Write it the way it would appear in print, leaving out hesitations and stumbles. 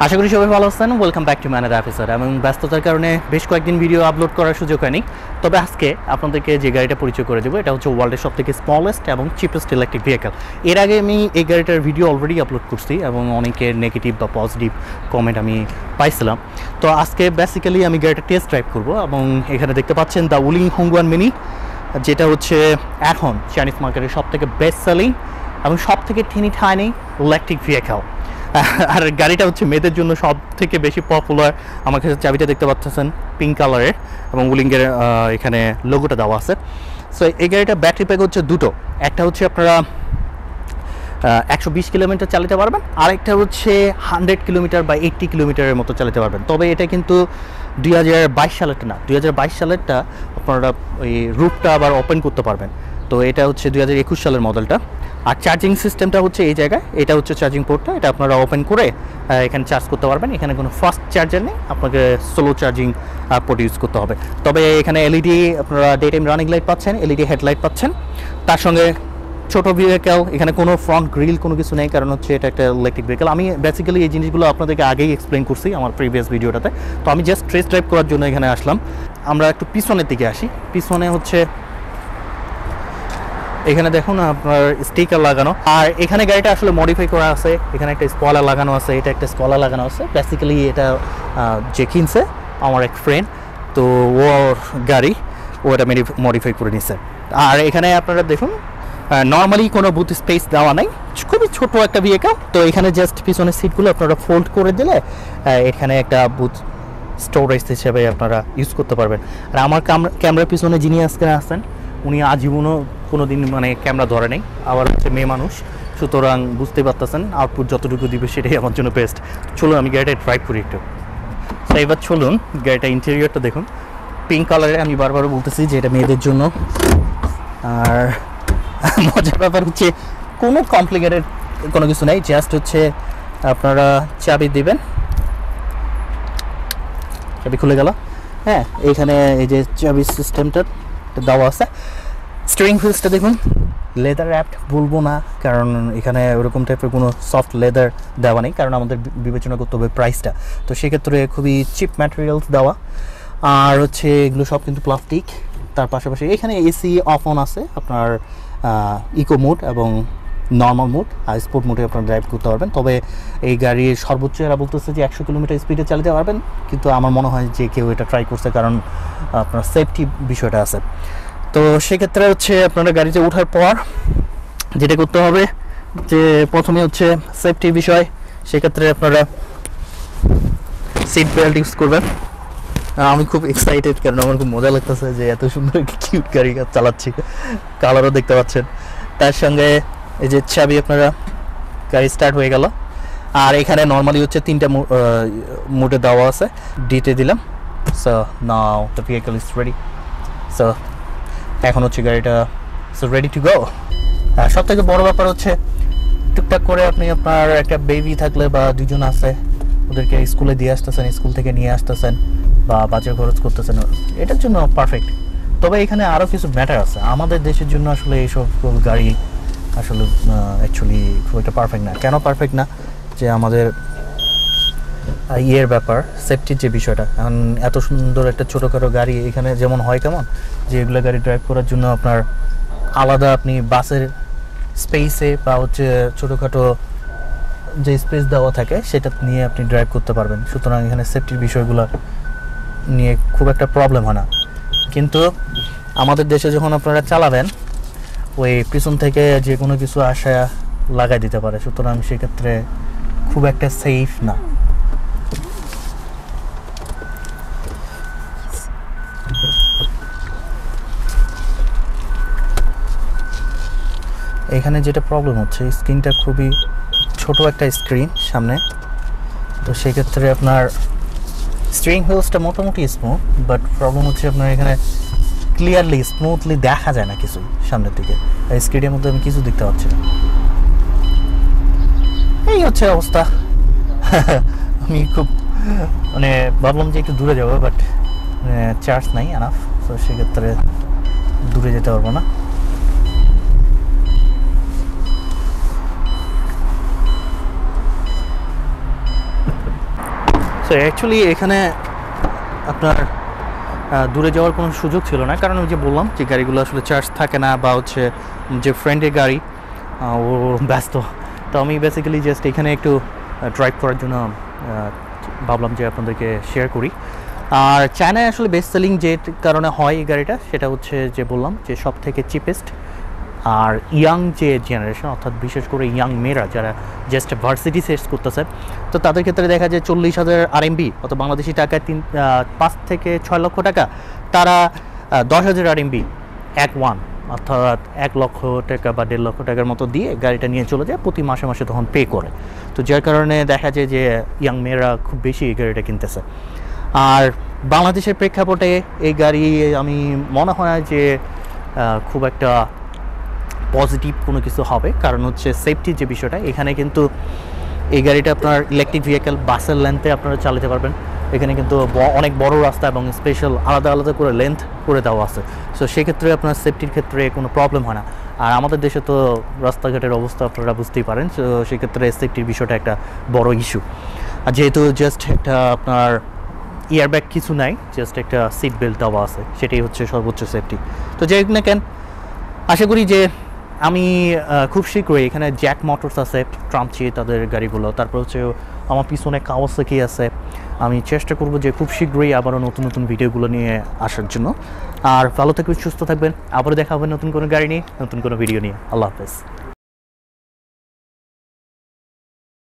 আশা করি সবাই ভালো আছেন। Welcome back to manner episode. এবং ব্যস্ততার কারণে বেশ কয়েকদিন ভিডিও আপলোড করার সুযোগ হয়নি, তবে আজকে আপনাদেরকে যে গাড়িটা পরিচয় করে দেবো এটা হচ্ছে ওয়ার্ল্ডের সবথেকে স্মলেস্ট এবং চিপেস্ট ইলেকট্রিক ভেহিকল। এর আগে আমি এই গাড়িটার ভিডিও অলরেডি আপলোড করছি এবং অনেকের নেগেটিভ বা পজিটিভ কমেন্ট আমি পাইছিলাম। তো আজকে বেসিক্যালি আমি গাড়িটা টেস্ট ড্রাইভ করবো এবং এখানে দেখতে পাচ্ছেন দ্য উলিং হংগুয়ান মিনি, যেটা হচ্ছে এখন চাইনিজ মার্কেটের সবথেকে বেস্ট সেলিং এবং সবথেকে টিনি টাইনি ইলেকট্রিক ভেহিকল। আর গাড়িটা হচ্ছে মেয়েদের জন্য সব থেকে বেশি পপুলার। আমার কাছে চাবিটা দেখতে পাচ্ছেন পিঙ্ক কালারের এবং উলিংয়ের এখানে লোগোটা দেওয়া আছে। সো এই গাড়িটা ব্যাটারি প্যাক হচ্ছে দুটো, একটা হচ্ছে আপনারা 120 কিলোমিটার চালাতে পারবেন, আরেকটা হচ্ছে 100 কিলোমিটার বা 80 কিলোমিটারের মতো চালাতে পারবেন। তবে এটা কিন্তু 2022 সালেরটা না, 2022 সালেরটা আপনারা ওই রুফটা আবার ওপেন করতে পারবেন। তো এটা হচ্ছে 2021 সালের মডেলটা। আর চার্জিং সিস্টেমটা হচ্ছে এই জায়গায়, এটা হচ্ছে চার্জিং পোর্টটা, এটা আপনারা ওপেন করে এখানে চার্জ করতে পারবেন। এখানে কোনো ফাস্ট চার্জার নেই, আপনাকে স্লো চার্জিং পোর্ট ইউজ করতে হবে। তবে এখানে এলইডি আপনারা ডে টাইম রানিং লাইট পাচ্ছেন, এলইডি হেডলাইট পাচ্ছেন। তার সঙ্গে ছোটো ভেহিকেল, এখানে কোনো ফ্রন্ট গ্রিল কোনো কিছু নেই, কারণ হচ্ছে এটা একটা ইলেকট্রিক ভেহিকেল। আমি বেসিক্যালি এই জিনিসগুলো আপনাদেরকে আগেই এক্সপ্লেন করছি আমার প্রিভিয়াস ভিডিওটাতে। তো আমি জাস্ট টেস্ট ড্রাইভ করার জন্য এখানে আসলাম। আমরা একটু পিছনের দিকে আসি। পিছনে হচ্ছে এখানে দেখুন আপনার স্টিকার লাগানো, আর এখানে গাড়িটা আসলে মডিফাই করা আছে। এখানে একটা স্পয়লার লাগানো আছে, এটা একটা স্পয়লার লাগানো আছে। বেসিক্যালি এটা যে কিনছে আমার এক ফ্রেন্ড, তো ওর গাড়ি ও এটা মডিফাই করে নিছে। আর এখানে আপনারা দেখুন নর্মালি কোনো বুথ স্পেস দেওয়া নাই, খুবই ছোট একটা ভেহিকেল। তো এখানে জাস্ট পিছনের সিটগুলো আপনারা ফোল্ড করে দিলে এখানে একটা বুথ স্টোরেজ হিসেবে আপনারা ইউজ করতে পারবেন। আর আমার ক্যামেরার পিছনে যিনি আজকে আসছেন উনি আজীবনও কোনো দিন মানে ক্যামেরা ধরে নেই, আবার হচ্ছে মেয়ে মানুষ, সুতরাং বুঝতে পারতেছেন আউটপুট যতটুকু দিবে সেটাই আমার জন্য বেস্ট। চলুন আমি গাড়িটা ড্রাইভ করি একটু। তো এবার চলুন গাড়িটা ইন্টেরিয়রটা দেখুন, পিঙ্ক কালারে। আমি বারবার বলতেছি যে এটা মেয়েদের জন্য। আর মজার ব্যাপার হচ্ছে কোনো কমপ্লিকেটেড কোনো কিছু নেই, জাস্ট হচ্ছে আপনারা চাবি দিবেন, চাবি খুলে গেল। হ্যাঁ, এইখানে এই যে চাবি সিস্টেমটা দেওয়া আছে। স্টিয়ারিং হুইলসটা দেখুন লেদার র্যাপড বলবো না, কারণ এখানে ওরকম টাইপের কোনো সফট লেদার দেওয়া নেই, কারণ আমাদের বিবেচনা করতে হবে প্রাইসটা। তো সেক্ষেত্রে খুবই চিপ ম্যাটেরিয়ালস দেওয়া। আর হচ্ছে এগুলো সব কিন্তু প্লাস্টিক। তার পাশাপাশি এখানে এসি অফ অন আছে, আপনার ইকো মোড এবং নর্মাল মোড আর স্পোর্ট মোডে আপনারা ড্রাইভ করতে পারবেন। তবে এই গাড়ির সর্বোচ্চ এরা বলতেছে যে 100 কিলোমিটার স্পিডে চালাতে পারবেন, কিন্তু আমার মনে হয় যে কেউ এটা ট্রাই করছে, কারণ আপনার সেফটি বিষয়টা আছে। তো সেক্ষেত্রে হচ্ছে আপনারা গাড়িতে ওঠার পর যেটা করতে হবে যে প্রথমে হচ্ছে সেফটি বিষয়, সেক্ষেত্রে আপনারা সিট বেল্ট ইউজ করবেন। আমি খুব এক্সাইটেড, কারণ আমার খুব মজা লাগতেছে যে এত সুন্দর কিউট গাড়ি চালাচ্ছি, কালারও দেখতে পাচ্ছেন। তার সঙ্গে এই যে চাবি আপনারা, গাড়ি স্টার্ট হয়ে গেল। আর এখানে নর্মালি হচ্ছে 3টা মোডে দেওয়া আছে, ডিতে দিলাম। So now the vehicle is ready. So এখন হচ্ছে গাড়িটা রেডি টু গো। আর সব থেকে বড় ব্যাপার হচ্ছে টুকটাক করে আপনি আপনার একটা বেবি থাকলে বা দুজন আছে, ওদেরকে স্কুলে দিয়ে আসতেছেন, স্কুল থেকে নিয়ে আসতেছেন বা বাজার খরচ করতেছেন, এটার জন্য পারফেক্ট। তবে এখানে আরও কিছু ম্যাটার আছে। আমাদের দেশের জন্য আসলে এইসব গাড়ি আসলে অ্যাকচুয়ালি খুব একটা পারফেক্ট না। কেন পারফেক্ট না? যে আমাদের ব্যাপার সেফটির যে বিষয়টা, এখন এত সুন্দর একটা ছোটোখাটো গাড়ি এখানে যেমন হয় কেমন, যে এগুলো গাড়ি ড্রাইভ করার জন্য আপনার আলাদা আপনি বাসের স্পেসে বা হচ্ছে ছোটোখাটো যে স্পেস দেওয়া থাকে সেটা নিয়ে আপনি ড্রাইভ করতে পারবেন। সুতরাং এখানে সেফটির বিষয়গুলো নিয়ে খুব একটা প্রবলেম হয় না। কিন্তু আমাদের দেশে যখন আপনারা চালাবেন, ওই পিছন থেকে যে কোনো কিছু আশা লাগাই দিতে পারে, সুতরাং সেক্ষেত্রে খুব একটা সেফ না। এখানে যেটা প্রবলেম হচ্ছে, স্ক্রিনটা খুবই ছোট একটা স্ক্রিন সামনে। তো সেক্ষেত্রে আপনার স্টিয়ারিং হুইলসটা মোটামুটি স্মুথ, বাট প্রবলেম হচ্ছে আপনার এখানে ক্লিয়ারলি স্মুথলি দেখা যায় না কিছুই সামনের দিকে। স্ক্রিনের মধ্যে আমি কিছু দেখতে পাচ্ছি না। এই হচ্ছে অবস্থা। আমি খুব মানে ভাবলাম যে একটু দূরে যাবো, বাট চার্জ নাই এনাফ, তো সেক্ষেত্রে দূরে যেতে পারবো না। সো অ্যাকচুয়ালি এখানে আপনার দূরে যাওয়ার কোনো সুযোগ ছিল না, কারণ ওই যে বললাম যে গাড়িগুলো আসলে চার্জ থাকে না, বা হচ্ছে যে ফ্রেন্ডের গাড়ি ও ব্যস্ত। তো আমি বেসিক্যালি জাস্ট এখানে একটু ড্রাইভ করার জন্য ভাবলাম যে আপনাদেরকে শেয়ার করি। আর চায়নায় আসলে বেস্ট সেলিং যে কারণে হয় এই গাড়িটা, সেটা হচ্ছে যে বললাম যে সব থেকে চিপেস্ট। আর ইয়াং যে জেনারেশন, অর্থাৎ বিশেষ করে ইয়াং মেয়েরা যারা জাস্ট ভার্সিটি শেষ করতেছে, তো তাদের ক্ষেত্রে দেখা যায় 40,000 RMB অর্থাৎ বাংলাদেশি টাকায় 5 থেকে 6 লক্ষ টাকা, তারা 10,000 RMB অর্থাৎ 1 লক্ষ টাকা বা 1.5 লক্ষ টাকার মতো দিয়ে গাড়িটা নিয়ে চলে যায়, প্রতি মাসে মাসে তখন পে করে। তো যার কারণে দেখা যায় যে ইয়াং মেয়েরা খুব বেশি এই গাড়িটা কিনতেছে। আর বাংলাদেশের প্রেক্ষাপটে এই গাড়ি আমি মনে হয় না যে খুব একটা পজিটিভ কোনো কিছু হবে, কারণ হচ্ছে সেফটির যে বিষয়টা, এখানে কিন্তু এই গাড়িটা আপনার ইলেকট্রিক ভেহিক্যাল বাসের লেন্থে আপনারা চালাতে পারবেন। এখানে কিন্তু অনেক বড় রাস্তা এবং স্পেশাল আলাদা আলাদা করে লেন্থ করে দেওয়া আছে। সো সেক্ষেত্রে আপনার সেফটির ক্ষেত্রে কোনো প্রবলেম হয় না। আর আমাদের দেশে তো রাস্তাঘাটের অবস্থা আপনারা বুঝতেই পারেন, সো সেক্ষেত্রে সেফটির বিষয়টা একটা বড় ইস্যু। আর যেহেতু জাস্ট একটা আপনার এয়ারব্যাগ কিছু নাই, জাস্ট একটা সিট বেল্ট দেওয়া আছে, সেটাই হচ্ছে সর্বোচ্চ সেফটি। তো যাই হোক না কেন, আশা করি যে আমি খুব শীঘ্রই এখানে জ্যাক মোটরস আছে, ট্রাম্পচি তাদের গাড়িগুলো, তারপর হচ্ছে আমার পিছনে কাওয়াসাকি আছে। আমি চেষ্টা করব যে খুব শীঘ্রই আবারও নতুন নতুন ভিডিওগুলো নিয়ে আসার জন্য। আর ভালো থাকবেন, সুস্থ থাকবেন, আবারও দেখা হবে নতুন কোনো গাড়ি নিয়ে, নতুন কোনো ভিডিও নিয়ে। আল্লাহ হাফেজ।